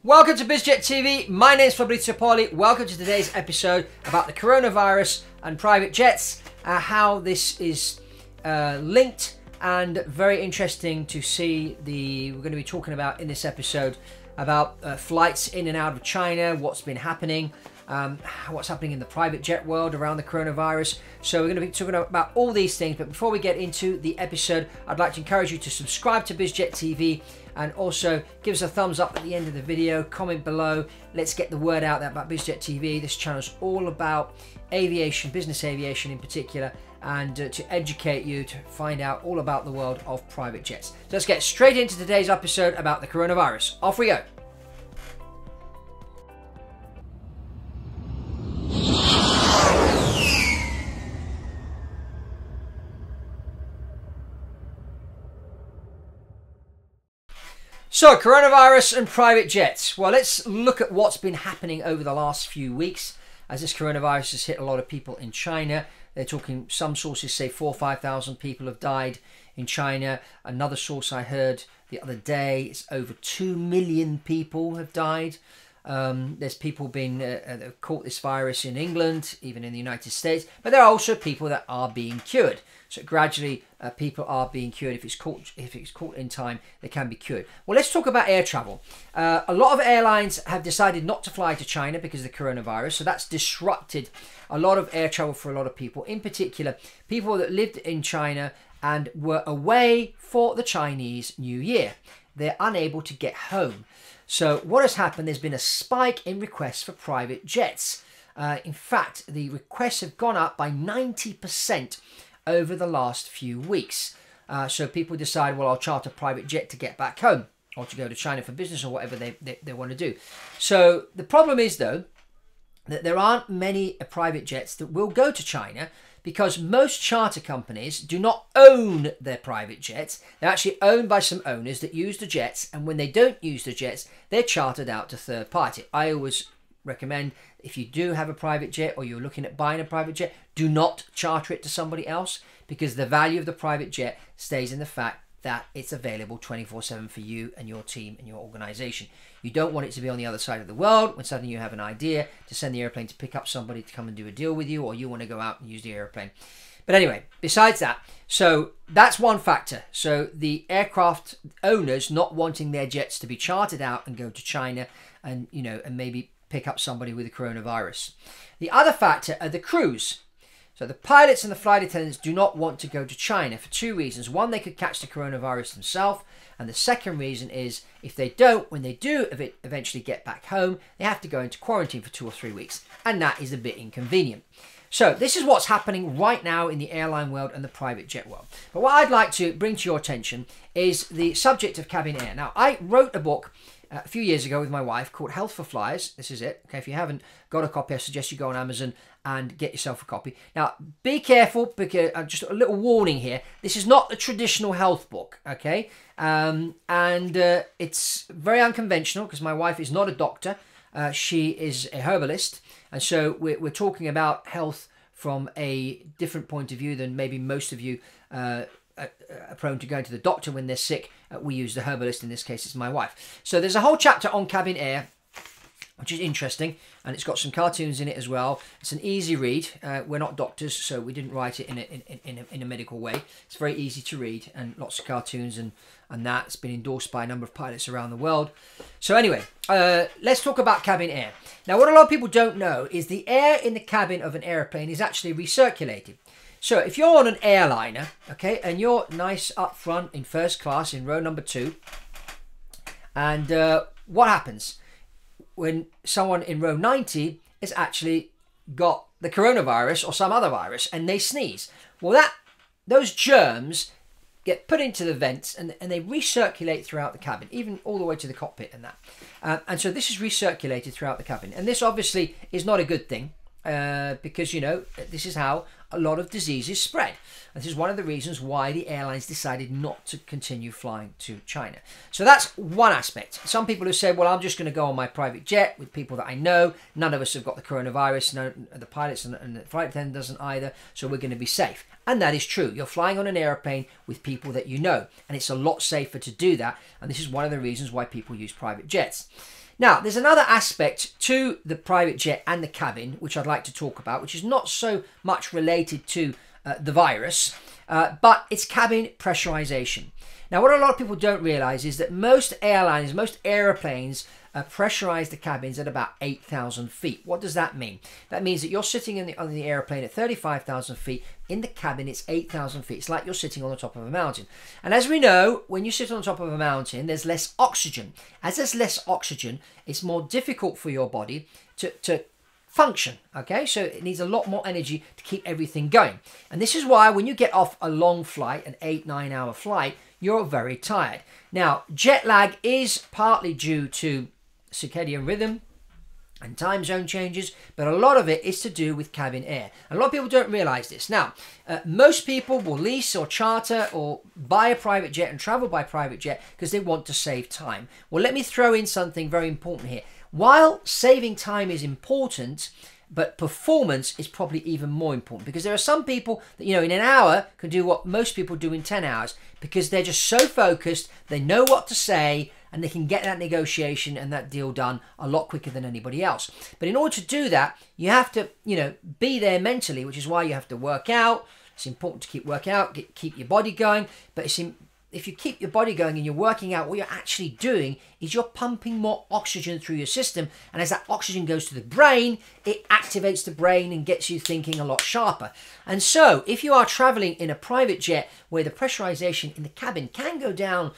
Welcome to Biz Jet TV. My name is Fabrizio Poli. Welcome to today's episode about the coronavirus and private jets, how this is linked, and very interesting to see. We're going to be talking about in this episode about flights in and out of China, what's been happening, what's happening in the private jet world around the coronavirus. So we're going to be talking about all these things. But before we get into the episode, I'd like to encourage you to subscribe to Biz Jet TV and also give us a thumbs up at the end of the video, comment below. Let's get the word out there about Biz Jet TV. This channel is all about aviation, business aviation in particular, and to educate you to find out all about the world of private jets. So let's get straight into today's episode about the coronavirus. Off we go. So, coronavirus and private jets. Well, let's look at what's been happening over the last few weeks as this coronavirus has hit a lot of people in China. They're talking, some sources say 4,000 or 5,000 people have died in China. Another source I heard the other day is over 2 million people have died. There's people being caught this virus in England, even in the United States, but there are also people that are being cured. So gradually, people are being cured. If it's caught in time, they can be cured. Well, let's talk about air travel. A lot of airlines have decided not to fly to China because of the coronavirus. So that's disrupted a lot of air travel for a lot of people. In particular, people that lived in China and were away for the Chinese New Year. They're unable to get home. So what has happened? There's been a spike in requests for private jets. In fact, the requests have gone up by 90% over the last few weeks. So people decide, well, I'll charter a private jet to get back home or to go to China for business or whatever they want to do. So the problem is, though, that there aren't many private jets that will go to China because most charter companies do not own their private jets. They're actually owned by some owners that use the jets, and when they don't use the jets, they're chartered out to third party. I always recommend, if you do have a private jet or you're looking at buying a private jet, do not charter it to somebody else, because the value of the private jet stays in the fact that it's available 24/7 for you and your team and your organization. You don't want it to be on the other side of the world when suddenly you have an idea to send the airplane to pick up somebody to come and do a deal with you, or you want to go out and use the airplane. But anyway, besides that, so that's one factor. So the aircraft owners not wanting their jets to be chartered out and go to China and, you know, and maybe pick up somebody with the coronavirus. The other factor are the crews. So the pilots and the flight attendants do not want to go to China for two reasons. One, they could catch the coronavirus themselves. And the second reason is, if they don't, when they do eventually get back home, they have to go into quarantine for 2 or 3 weeks. And that is a bit inconvenient. So this is what's happening right now in the airline world and the private jet world. But what I'd like to bring to your attention is the subject of cabin air. Now, I wrote a book a few years ago with my wife called Health for Flyers. This is it. Okay, if you haven't got a copy, I suggest you go on Amazon and get yourself a copy. Now, be careful, because just a little warning here. This is not a traditional health book, okay? It's very unconventional because my wife is not a doctor. She is a herbalist. And so we're talking about health from a different point of view than maybe most of you are prone to going to the doctor when they're sick. We use the herbalist. In this case, it's my wife. So there's a whole chapter on cabin air, which is interesting, and it's got some cartoons in it as well. It's an easy read. We're not doctors, so we didn't write it in a medical way. It's very easy to read, and lots of cartoons, and that. It's been endorsed by a number of pilots around the world. So anyway, let's talk about cabin air. Now, what a lot of people don't know is the air in the cabin of an airplane is actually recirculated. So if you're on an airliner, okay, and you're nice up front in first class in row number 2, and what happens when someone in row 90 has actually got the coronavirus or some other virus and they sneeze? Well, those germs get put into the vents and they recirculate throughout the cabin, even all the way to the cockpit and that. And so this is recirculated throughout the cabin. And this obviously is not a good thing because, you know, this is how a lot of diseases spread. This is one of the reasons why the airlines decided not to continue flying to China. So that's one aspect. Some people have said, well, I'm just going to go on my private jet with people that I know. None of us have got the coronavirus. No, the pilots and the flight attendant doesn't either. So we're going to be safe. And that is true. You're flying on an airplane with people that you know. And it's a lot safer to do that. And this is one of the reasons why people use private jets. Now, there's another aspect to the private jet and the cabin, which I'd like to talk about, which is not so much related to the virus, but it's cabin pressurization. Now, what a lot of people don't realize is that most airlines, most airplanes pressurize the cabins at about 8,000 feet. What does that mean? That means that you're sitting on the airplane at 35,000 feet. In the cabin, it's 8,000 feet. It's like you're sitting on the top of a mountain. And as we know, when you sit on top of a mountain, there's less oxygen. As there's less oxygen, it's more difficult for your body to function, okay? So it needs a lot more energy to keep everything going. And this is why when you get off a long flight, an 8-9 hour flight, you're very tired. Now, jet lag is partly due to circadian rhythm and time zone changes, but a lot of it is to do with cabin air. A lot of people don't realize this. Now, most people will lease or charter or buy a private jet and travel by private jet because they want to save time. Well, let me throw in something very important here. While saving time is important, but performance is probably even more important, because there are some people that, you know, in an hour can do what most people do in 10 hours because they're just so focused, they know what to say, and they can get that negotiation and that deal done a lot quicker than anybody else. But in order to do that, you have to, you know, be there mentally, which is why you have to work out. It's important to keep working out, keep your body going, but if you keep your body going and you're working out, what you're actually doing is you're pumping more oxygen through your system. And as that oxygen goes to the brain, it activates the brain and gets you thinking a lot sharper. And so if you are traveling in a private jet where the pressurization in the cabin can go down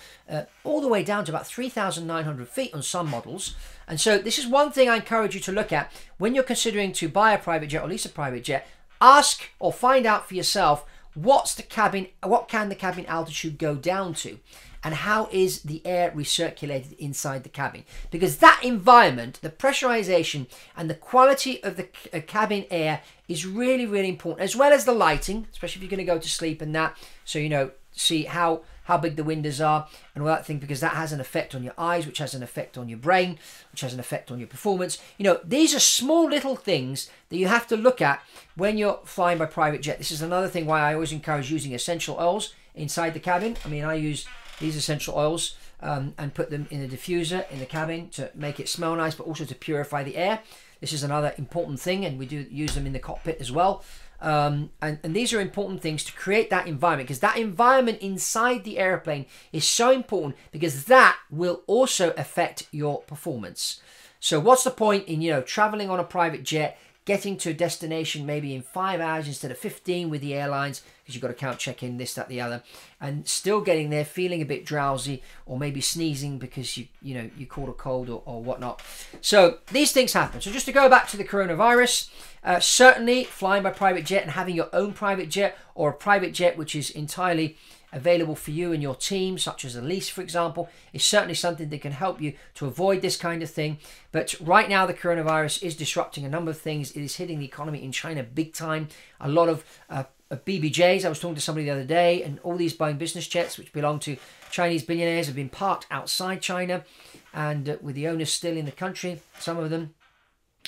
all the way down to about 3,900 feet on some models. And so this is one thing I encourage you to look at when you're considering to buy a private jet or lease a private jet. Ask or find out for yourself, what can the cabin altitude go down to, and how is the air recirculated inside the cabin? Because that environment, the pressurization and the quality of the cabin air is really, really important, as well as the lighting, especially if you're going to go to sleep and that. So, you know, see how big the windows are and all that thing, because that has an effect on your eyes, which has an effect on your brain, which has an effect on your performance. You know, these are small little things that you have to look at when you're flying by private jet. This is another thing why I always encourage using essential oils inside the cabin. I mean, I use these essential oils and put them in a diffuser in the cabin to make it smell nice, but also to purify the air. This is another important thing, and we do use them in the cockpit as well. And these are important things to create that environment, because that environment inside the airplane is so important, because that will also affect your performance. So what's the point in, you know, traveling on a private jet, getting to a destination maybe in 5 hours instead of 15 with the airlines, because you've got to count check-in, this, that, the other, and still getting there feeling a bit drowsy, or maybe sneezing because you caught a cold or whatnot. So these things happen. So just to go back to the coronavirus, certainly flying by private jet and having your own private jet, or a private jet which is entirely available for you and your team, such as a lease, for example, is certainly something that can help you to avoid this kind of thing. But right now, the coronavirus is disrupting a number of things. It is hitting the economy in China big time. A lot of BBJs, I was talking to somebody the other day, and all these Boeing business jets, which belong to Chinese billionaires, have been parked outside China, and with the owners still in the country, some of them.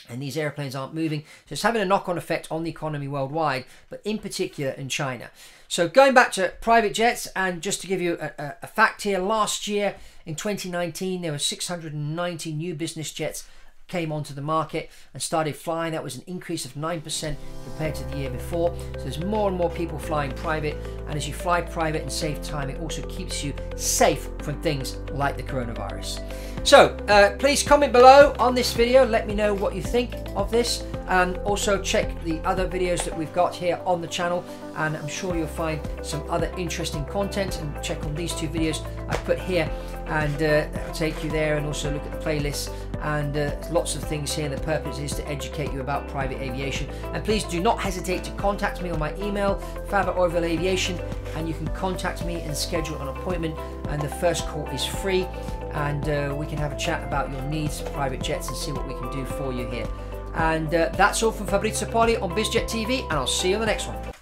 And these airplanes aren't moving. So it's having a knock-on effect on the economy worldwide, but in particular in China. So going back to private jets, and just to give you a fact here, last year in 2019, there were 690 new business jets came onto the market and started flying. That was an increase of 9% compared to the year before. So there's more and more people flying private, and as you fly private and save time, it also keeps you safe from things like the coronavirus. So please comment below on this video, let me know what you think of this, and also check the other videos that we've got here on the channel, and I'm sure you'll find some other interesting content, and check on these two videos I put here, and that'll take you there, and also look at the playlist, and lots of things here. The purpose is to educate you about private aviation. And please do not hesitate to contact me on my email, Fab@OrvilleAviation, and you can contact me and schedule an appointment, and the first call is free, and we can have a chat about your needs for private jets and see what we can do for you here. And that's all from Fabrizio Poli on Biz Jet TV, and I'll see you on the next one.